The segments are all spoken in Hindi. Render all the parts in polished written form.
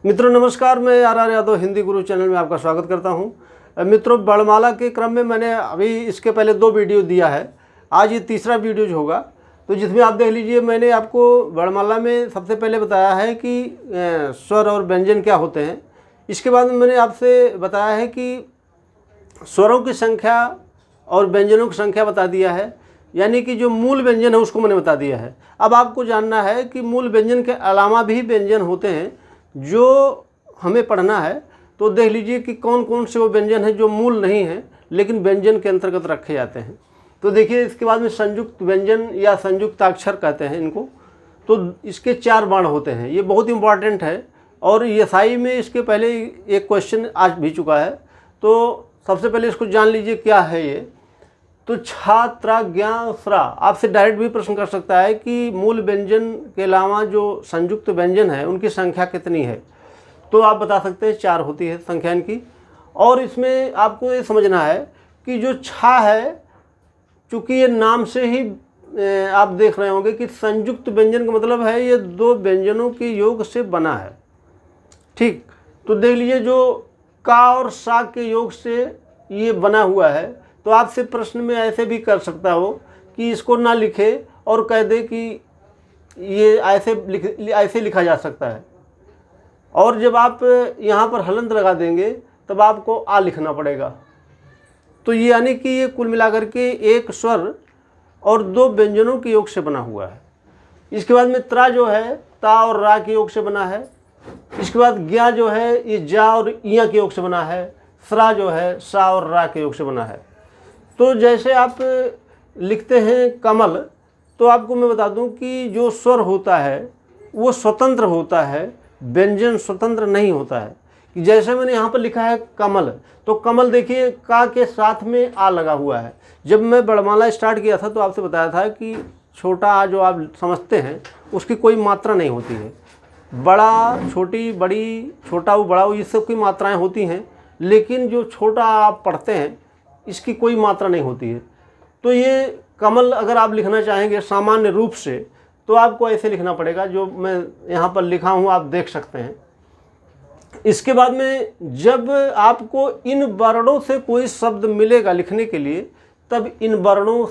मित्रों नमस्कार, मैं are Yadav Hindi Guru channel में आपका स्वागत करता हूं। मित्रों, वर्णमाला के क्रम में मैंने अभी इसके पहले 2 वीडियो दिया है। आज ये तीसरा वीडियो जो होगा तो जिसमें आप देख लीजिए, मैंने आपको वर्णमाला में सबसे पहले बताया है कि स्वर और व्यंजन क्या होते हैं। इसके बाद मैंने आपसे बताया है कि स्वरों की संख्या और व्यंजनों की संख्या बता दिया है, यानी कि जो मूल व्यंजन है उसको मैंने बता दिया है। अब आपको जानना है कि मूल व्यंजन के अलावा भी व्यंजन होते हैं जो हमें पढ़ना है। तो देख लीजिए कि कौन कौन से वो व्यंजन हैं जो मूल नहीं हैं लेकिन व्यंजन के अंतर्गत रखे जाते हैं। तो देखिए, इसके बाद में संयुक्त व्यंजन या संयुक्ताक्षर कहते हैं इनको। तो इसके 4 बाण होते हैं, ये बहुत इंपॉर्टेंट है और एसआई में इसके पहले एक क्वेश्चन आ भी चुका है। तो सबसे पहले इसको जान लीजिए क्या है ये। तो छा, त्रा, ज्ञा, स्रा आपसे डायरेक्ट भी प्रश्न कर सकता है कि मूल व्यंजन के अलावा जो संयुक्त व्यंजन है उनकी संख्या कितनी है। तो आप बता सकते हैं 4 होती है संख्या इनकी। और इसमें आपको ये समझना है कि जो छा है, चूँकि ये नाम से ही आप देख रहे होंगे कि संयुक्त व्यंजन का मतलब है ये 2 व्यंजनों के योग से बना है। ठीक, तो देख लीजिए जो का और सा के योग से ये बना हुआ है। तो आपसे प्रश्न में ऐसे भी कर सकता हो कि इसको ना लिखे और कह दे कि ये ऐसे लिखा जा सकता है। और जब आप यहाँ पर हलंत लगा देंगे तब आपको आ लिखना पड़ेगा। तो ये यानी कि ये कुल मिलाकर के एक स्वर और 2 व्यंजनों के योग से बना हुआ है। इसके बाद में त्रा जो है ता और रा के योग से बना है। इसके बाद ज्ञा जो है ये जा और इया के योग से बना है। स्रा जो है सा और रा के योग से बना है। तो जैसे आप लिखते हैं कमल, तो आपको मैं बता दूं कि जो स्वर होता है वो स्वतंत्र होता है, व्यंजन स्वतंत्र नहीं होता है। कि जैसे मैंने यहाँ पर लिखा है कमल, तो कमल देखिए का के साथ में आ लगा हुआ है। जब मैं वर्णमाला स्टार्ट किया था तो आपसे बताया था कि छोटा आ जो आप समझते हैं उसकी कोई मात्रा नहीं होती है। बड़ा, छोटी, बड़ी, छोटा ऊ, बड़ा ऊ, ये सब की मात्राएँ होती हैं, लेकिन जो छोटा आप पढ़ते हैं इसकी कोई मात्रा नहीं होती है। तो ये कमल अगर आप लिखना चाहेंगे सामान्य रूप से तो आपको ऐसे लिखना पड़ेगा, जो मैं यहाँ पर लिखा हूँ आप देख सकते हैं। इसके बाद में जब आपको इन वर्णों से कोई शब्द मिलेगा लिखने के लिए, तब इन वर्णों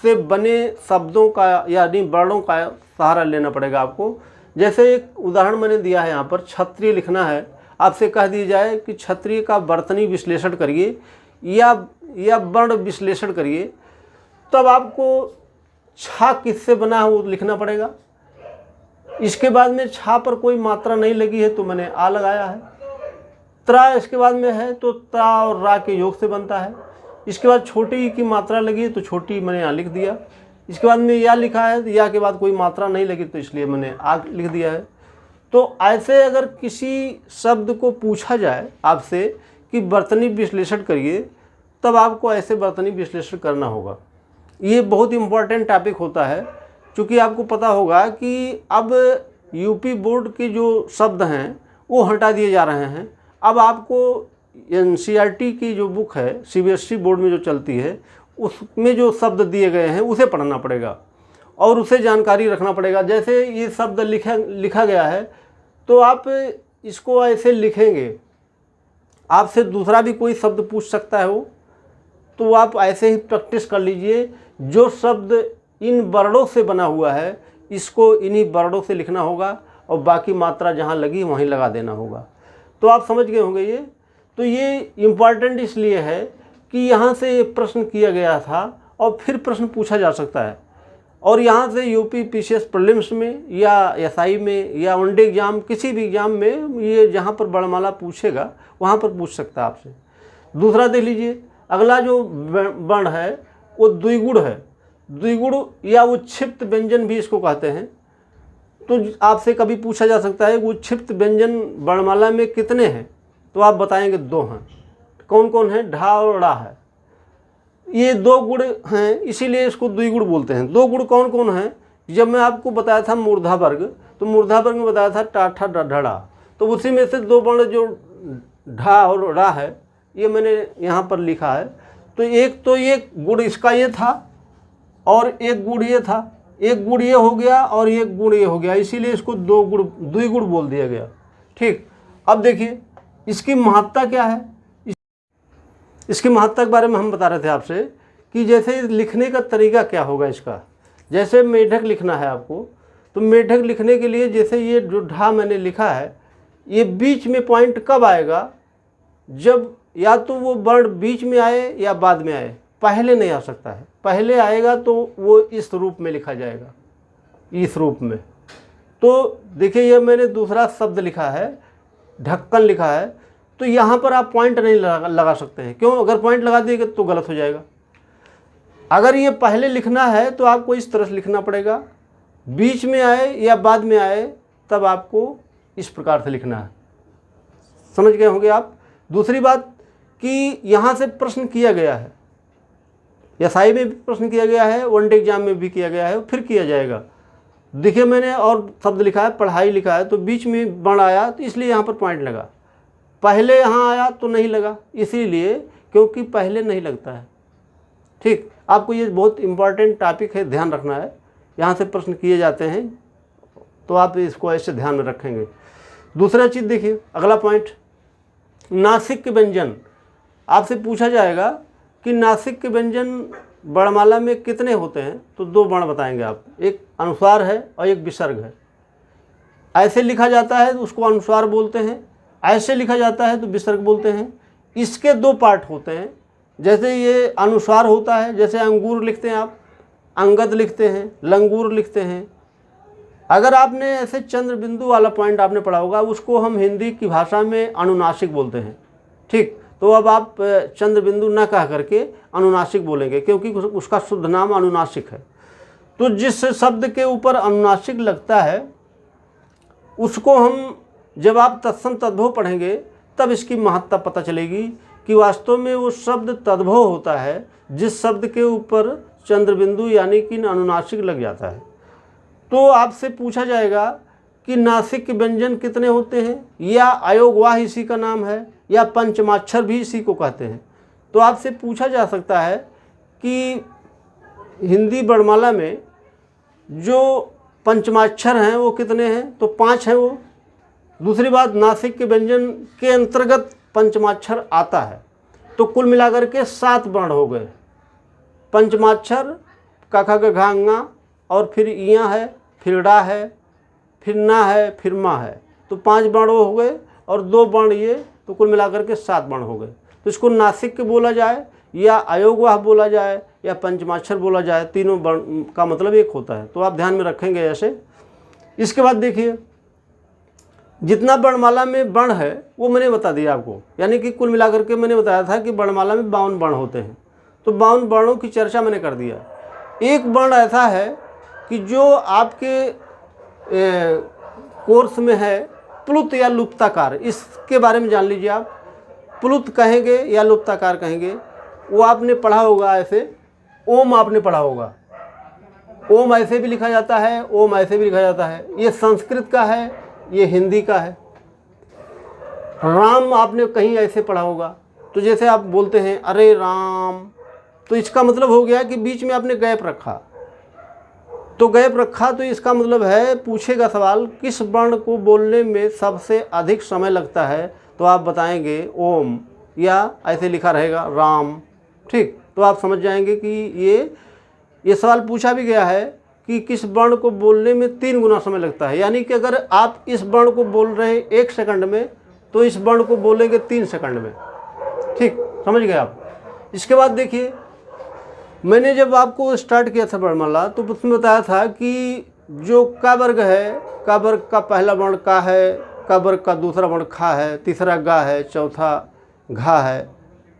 से बने शब्दों का यानी वर्णों का सहारा लेना पड़ेगा आपको। जैसे एक उदाहरण मैंने दिया है, यहाँ पर क्षत्रिय लिखना है। आपसे कह दिया जाए कि क्षत्रिय का वर्तनी विश्लेषण करिए या वर्ण विश्लेषण करिए, तब आपको छा किससे बना है वो लिखना पड़ेगा। इसके बाद में छा पर कोई मात्रा नहीं लगी है तो मैंने आ लगाया है। त्रा इसके बाद में है तो ता और रा के योग से बनता है। इसके बाद छोटी की मात्रा लगी है तो छोटी मैंने यहाँ लिख दिया। इसके बाद में या लिखा है तो या के बाद कोई मात्रा नहीं लगी तो इसलिए मैंने आ लिख दिया है। तो ऐसे अगर किसी शब्द को पूछा जाए आपसे कि वर्तनी विश्लेषण करिए, तब आपको ऐसे वर्तनी विश्लेषण करना होगा। ये बहुत इम्पॉर्टेंट टॉपिक होता है, क्योंकि आपको पता होगा कि अब यूपी बोर्ड के जो शब्द हैं वो हटा दिए जा रहे हैं। अब आपको एनसीईआरटी की जो बुक है सीबीएसई बोर्ड में जो चलती है उसमें जो शब्द दिए गए हैं उसे पढ़ना पड़ेगा और उसे जानकारी रखना पड़ेगा। जैसे ये शब्द लिखा गया है तो आप इसको ऐसे लिखेंगे, आपसे दूसरा भी कोई शब्द पूछ सकता है वो, तो आप ऐसे ही प्रैक्टिस कर लीजिए। जो शब्द इन वर्णों से बना हुआ है इसको इन्हीं वर्णों से लिखना होगा और बाकी मात्रा जहाँ लगी वहीं लगा देना होगा। तो आप समझ गए होंगे ये। तो ये इम्पॉर्टेंट इसलिए है कि यहाँ से प्रश्न किया गया था और फिर प्रश्न पूछा जा सकता है। और यहाँ से यूपी पीसीएस प्रीलिम्स में या एसआई में या वनडे एग्जाम, किसी भी एग्जाम में ये जहाँ पर वर्णमाला पूछेगा वहाँ पर पूछ सकता है आपसे। दूसरा देख लीजिए, अगला जो वर्ण है वो द्विगुण है। द्विगुण या उच्छिप्त व्यंजन भी इसको कहते हैं। तो आपसे कभी पूछा जा सकता है उच्छिप्त व्यंजन वर्णमाला में कितने हैं, तो आप बताएंगे 2 हैं। कौन कौन है? ढा और ड़ा है। ये 2 गुण हैं, इसीलिए इसको द्विगुण बोलते हैं। 2 गुण कौन कौन हैं? जब मैं आपको बताया था मूर्धा वर्ग, तो मूर्धा वर्ग में बताया था टा ठा ढड़ा, तो उसी में से 2 वर्ण जो ढा और ड़ा है ये मैंने यहाँ पर लिखा है। तो ये गुण इसका ये था और एक गुण ये था। एक गुण ये हो गया और एक गुण ये हो गया, इसीलिए इसको 2 गुण द्विगुण बोल दिया गया। ठीक, अब देखिए इसकी महत्ता क्या है। इसकी महत्ता के बारे में हम बता रहे थे आपसे कि जैसे लिखने का तरीका क्या होगा इसका। जैसे मेढक लिखना है आपको, तो मेढक लिखने के लिए जैसे ये जो ढा मैंने लिखा है, ये बीच में पॉइंट कब आएगा, जब या तो वो वर्ण बीच में आए या बाद में आए, पहले नहीं आ सकता है। पहले आएगा तो वो इस रूप में लिखा जाएगा, इस रूप में। तो देखिए ये मैंने दूसरा शब्द लिखा है, ढक्कन लिखा है, तो यहाँ पर आप पॉइंट नहीं लगा सकते हैं। क्यों? अगर पॉइंट लगा दिए तो गलत हो जाएगा। अगर ये पहले लिखना है तो आपको इस तरह से लिखना पड़ेगा, बीच में आए या बाद में आए तब आपको इस प्रकार से लिखना है। समझ गए होंगे आप। दूसरी बात कि यहाँ से प्रश्न किया गया है, एसआई में भी प्रश्न किया गया है, वनडे एग्जाम में भी किया गया है, फिर किया जाएगा। देखिए मैंने और शब्द लिखा है, पढ़ाई लिखा है, तो बीच में वर्ण आया तो इसलिए यहाँ पर पॉइंट लगा। पहले यहाँ आया तो नहीं लगा, इसीलिए क्योंकि पहले नहीं लगता है। ठीक, आपको ये बहुत इम्पॉर्टेंट टॉपिक है, ध्यान रखना है। यहाँ से प्रश्न किए जाते हैं तो आप इसको ऐसे ध्यान में रखेंगे। दूसरा चीज़ देखिए, अगला पॉइंट, नासिक के व्यंजन। आपसे पूछा जाएगा कि नासिक के व्यंजन वर्णमाला में कितने होते हैं, तो 2 वर्ण बताएंगे आप, एक अनुस्वार है और एक विसर्ग है। ऐसे लिखा जाता है तो उसको अनुस्वार बोलते हैं, ऐसे लिखा जाता है तो विसर्ग बोलते हैं। इसके 2 पार्ट होते हैं। जैसे ये अनुस्वार होता है, जैसे अंगूर लिखते हैं आप, अंगद लिखते हैं, लंगूर लिखते हैं। अगर आपने ऐसे चंद्र बिंदु वाला पॉइंट आपने पढ़ा होगा, उसको हम हिंदी की भाषा में अनुनासिक बोलते हैं। ठीक, तो अब आप चंद्र बिंदु न कह करके अनुनासिक बोलेंगे, क्योंकि उसका शुद्ध नाम अनुनासिक है। तो जिस शब्द के ऊपर अनुनासिक लगता है उसको हम, जब आप तत्सम तद्भव पढ़ेंगे तब इसकी महत्ता पता चलेगी कि वास्तव में वो शब्द तद्भव होता है जिस शब्द के ऊपर चंद्र बिंदु यानी कि अनुनासिक लग जाता है। तो आपसे पूछा जाएगा कि नासिक के व्यंजन कितने होते हैं, या अयोगवाह इसी का नाम है, या पंचमाक्षर भी इसी को कहते हैं। तो आपसे पूछा जा सकता है कि हिंदी वर्णमाला में जो पंचमाक्षर हैं वो कितने हैं, तो 5 हैं वो। दूसरी बात, नासिक के व्यंजन के अंतर्गत पंचमाक्षर आता है, तो कुल मिलाकर के 7 वर्ण हो गए। पंचमाक्षर क ख ग घ ङ, और फिर इया है, फिर डा है, फिर ना है, फिर मा है, तो 5 वर्ण हो गए, और 2 वर्ण ये, तो कुल मिलाकर के 7 वर्ण हो गए। तो इसको नासिक बोला जाए, या अयोगवाह बोला जाए, या पंचमाक्षर बोला जाए, तीनों वर्ण का मतलब एक होता है। तो आप ध्यान में रखेंगे ऐसे। इसके बाद देखिए, जितना वर्णमाला में वर्ण है वो मैंने बता दिया आपको, यानी कि कुल मिलाकर के मैंने बताया था कि वर्णमाला में 52 वर्ण होते हैं। तो 52 वर्णों की चर्चा मैंने कर दिया। एक वर्ण ऐसा है कि जो आपके कोर्स में है, प्लुत या लुप्ताकार, इसके बारे में जान लीजिए आप। प्लुत कहेंगे या लुप्ताकार कहेंगे, वो आपने पढ़ा होगा। ऐसे ओम आपने पढ़ा होगा, ओम ऐसे भी लिखा जाता है, ओम ऐसे भी लिखा जाता है। ये संस्कृत का है, ये हिंदी का है। राम आपने कहीं ऐसे पढ़ा होगा, तो जैसे आप बोलते हैं अरे राम, तो इसका मतलब हो गया कि बीच में आपने गैप रखा। तो गैप रखा तो इसका मतलब है, पूछेगा सवाल किस वर्ण को बोलने में सबसे अधिक समय लगता है, तो आप बताएंगे ओम, या ऐसे लिखा रहेगा राम। ठीक, तो आप समझ जाएंगे कि ये सवाल पूछा भी गया है कि किस वर्ण को बोलने में 3 गुना समय लगता है। यानी कि अगर आप इस वर्ण को बोल रहे हैं 1 सेकंड में, तो इस वर्ण को बोलेंगे 3 सेकंड में। ठीक, समझ गए आप। इसके बाद देखिए, मैंने जब आपको स्टार्ट किया था वर्णमाला, तो उसमें बताया था कि जो का वर्ग है, का वर्ग का पहला वर्ण का है, का वर्ग का दूसरा वर्ण खा है, तीसरा गा है, चौथा घा है,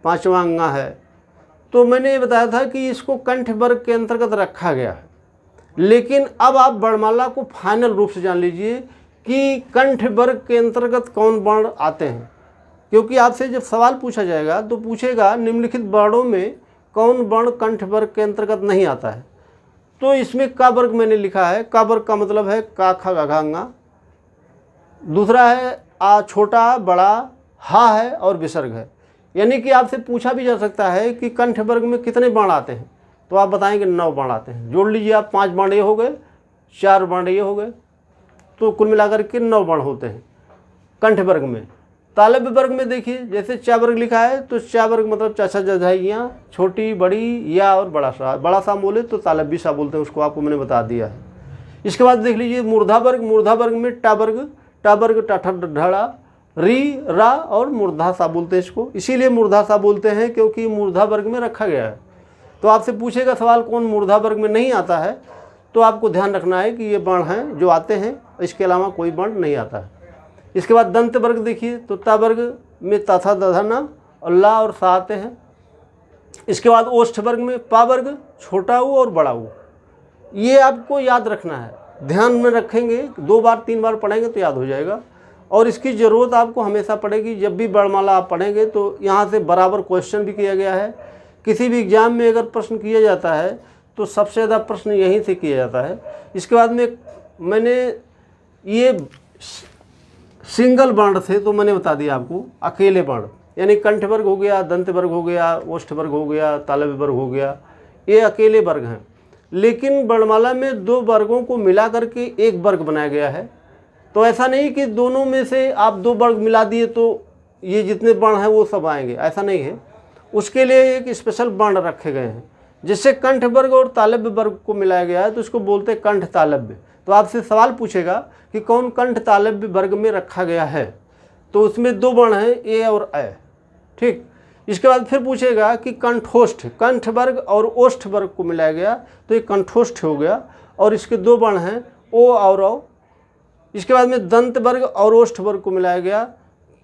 5वां ङा है। तो मैंने ये बताया था कि इसको कंठ वर्ग के अंतर्गत रखा गया है। लेकिन अब आप वर्णमाला को फाइनल रूप से जान लीजिए कि कंठ वर्ग के अंतर्गत कौन वर्ण आते हैं, क्योंकि आपसे जब सवाल पूछा जाएगा तो पूछेगा निम्नलिखित वर्णों में कौन वर्ण कंठ वर्ग के अंतर्गत नहीं आता है। तो इसमें का वर्ग मैंने लिखा है। का वर्ग का मतलब है का ख ग घ ङ। दूसरा है आ छोटा बड़ा, हा है और विसर्ग है। यानी कि आपसे पूछा भी जा सकता है कि कंठ वर्ग में कितने वर्ण आते हैं, तो आप बताएंगे 9 वर्ण आते हैं। जोड़ लीजिए आप, 5 वर्ण ये हो गए, 4 वर्ण ये हो गए, तो कुल मिलाकर के 9 वर्ण होते हैं कंठ वर्ग में। तालव्य वर्ग में देखिए जैसे चा वर्ग लिखा है तो चा वर्ग मतलब चाचा जजाइयाँ, छोटी बड़ी या और बड़ा सा। बड़ा सा बोले तो तालव्य सा बोलते हैं, उसको आपको मैंने बता दिया है। इसके बाद देख लीजिए मूर्धा वर्ग। मूर्धा वर्ग में टा वर्ग टाठा ढड़ा री रा और मूर्धा सा बोलते हैं इसको। इसीलिए मूर्धा सा बोलते हैं क्योंकि मूर्धा वर्ग में रखा गया है। तो आपसे पूछेगा सवाल कौन मूर्धा वर्ग में नहीं आता है, तो आपको ध्यान रखना है कि ये वर्ण हैं जो आते हैं, इसके अलावा कोई वर्ण नहीं आता है। इसके बाद दंत वर्ग देखिए तो ता वर्ग में तथा दधना और ला और सा आते हैं। इसके बाद ओष्ठ वर्ग में पा वर्ग, छोटा ऊ और बड़ा ऊ। ये आपको याद रखना है, ध्यान में रखेंगे, 2 बार 3 बार पढ़ेंगे तो याद हो जाएगा। और इसकी ज़रूरत आपको हमेशा पड़ेगी। जब भी वर्णमाला आप पढ़ेंगे तो यहाँ से बराबर क्वेश्चन भी किया गया है। किसी भी एग्जाम में अगर प्रश्न किया जाता है तो सबसे ज़्यादा प्रश्न यहीं से किया जाता है। इसके बाद में मैंने ये सिंगल वर्ण थे तो मैंने बता दिया आपको, अकेले वर्ण यानी कंठ वर्ग हो गया, दंत वर्ग हो गया, ओष्ठ वर्ग हो गया, तालव्य वर्ग हो गया, ये अकेले वर्ग हैं। लेकिन वर्णमाला में 2 वर्गों को मिला करके एक वर्ग बनाया गया है। तो ऐसा नहीं कि दोनों में से आप 2 वर्ग मिला दिए तो ये जितने वर्ण हैं वो सब आएंगे, ऐसा नहीं है। उसके लिए एक स्पेशल वर्ण रखे गए हैं। जिससे कंठ वर्ग और तालव्य वर्ग को मिलाया गया है तो इसको बोलते हैं कंठ तालव्य। तो आपसे सवाल पूछेगा कि कौन कंठ तालव्य वर्ग में रखा गया है, तो उसमें 2 वर्ण हैं, ए और ऐ। ठीक, इसके बाद फिर पूछेगा कि कंठोष्ठ, कंठ वर्ग और ओष्ठ वर्ग को मिलाया गया तो ये कंठोष्ठ हो गया और इसके 2 वर्ण हैं, ओ और औ। इसके बाद में दंत वर्ग और ओष्ठ वर्ग को मिलाया गया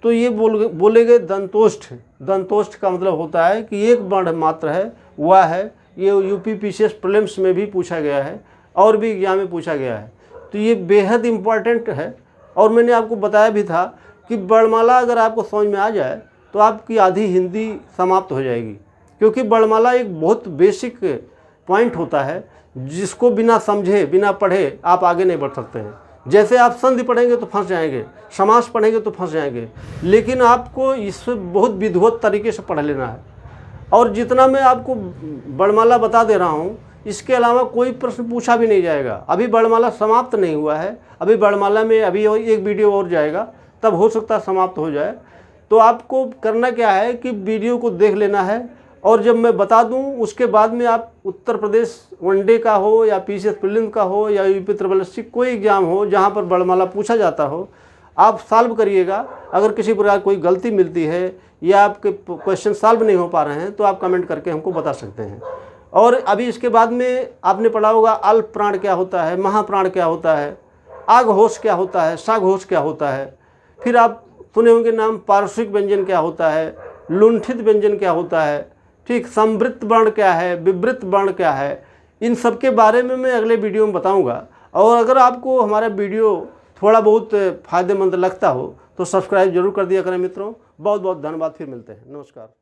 तो ये बोले गए दंतोष्ठ। दंतोष्ठ का मतलब होता है कि एक वर्ण मात्र है, वह है। ये यूपी पीसीएस प्रीलिम्स में भी पूछा गया है और भी एग्जाम में पूछा गया है। तो ये बेहद इम्पॉर्टेंट है। और मैंने आपको बताया भी था कि वर्णमाला अगर आपको समझ में आ जाए तो आपकी आधी हिंदी समाप्त हो जाएगी, क्योंकि वर्णमाला एक बहुत बेसिक पॉइंट होता है जिसको बिना समझे बिना पढ़े आप आगे नहीं बढ़ सकते हैं। जैसे आप संधि पढ़ेंगे तो फंस जाएंगे, समास पढ़ेंगे तो फंस जाएंगे, लेकिन आपको इसे बहुत विधिवत तरीके से पढ़ लेना है। और जितना मैं आपको वर्णमाला बता दे रहा हूँ, इसके अलावा कोई प्रश्न पूछा भी नहीं जाएगा। अभी वर्णमाला समाप्त नहीं हुआ है, अभी वर्णमाला में अभी एक वीडियो और जाएगा, तब हो सकता है समाप्त हो जाए। तो आपको करना क्या है कि वीडियो को देख लेना है, और जब मैं बता दूं उसके बाद में आप उत्तर प्रदेश वनडे का हो या पीसीएस प्रीलिम्स का हो या यूपी SSC कोई एग्जाम हो जहां पर वर्णमाला पूछा जाता हो, आप सॉल्व करिएगा। अगर किसी प्रकार कोई गलती मिलती है या आपके क्वेश्चन सॉल्व नहीं हो पा रहे हैं तो आप कमेंट करके हमको बता सकते हैं। और अभी इसके बाद में आपने पढ़ा होगा अल्प प्राण क्या होता है, महाप्राण क्या होता है, आघोष क्या होता है, साघोष क्या होता है। फिर आप सुने होंगे नाम पार्श्विक व्यंजन क्या होता है, लुंठित व्यंजन क्या होता है, ठीक, संवृत्त वर्ण क्या है, विवृत वर्ण क्या है। इन सब के बारे में मैं अगले वीडियो में बताऊंगा। और अगर आपको हमारा वीडियो थोड़ा बहुत फ़ायदेमंद लगता हो तो सब्सक्राइब जरूर कर दिया करें मित्रों। बहुत बहुत धन्यवाद, फिर मिलते हैं, नमस्कार।